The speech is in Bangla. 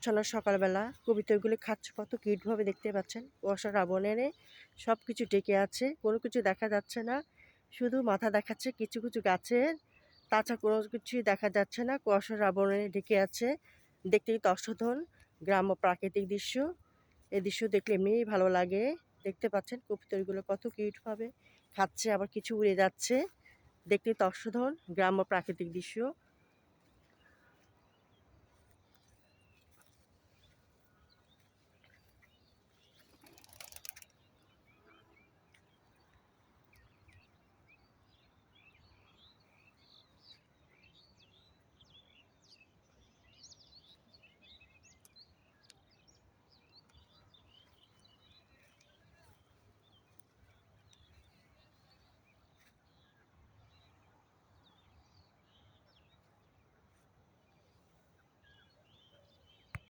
আচ্ছন্ন সকালবেলা কবিতরগুলো খাচ্ছে কত কিউটভাবে দেখতে পাচ্ছেন। কুয়াশার আবরণে সব কিছু ঢেকে আছে, কোনো কিছু দেখা যাচ্ছে না, শুধু মাথা দেখাচ্ছে কিছু কিছু গাছের, তাছাড়া কোনো কিছুই দেখা যাচ্ছে না। কুয়াশার আবরণে ঢেকে আছে, দেখতে কিন্তু অসাধারণ গ্রাম্য প্রাকৃতিক দৃশ্য। এই দৃশ্য দেখলে এমনিই ভালো লাগে। দেখতে পাচ্ছেন কবুতরগুলো কত কিউটভাবে খাচ্ছে, আবার কিছু উড়ে যাচ্ছে। দেখতে তো অসাধারণ গ্রাম্য প্রাকৃতিক দৃশ্য।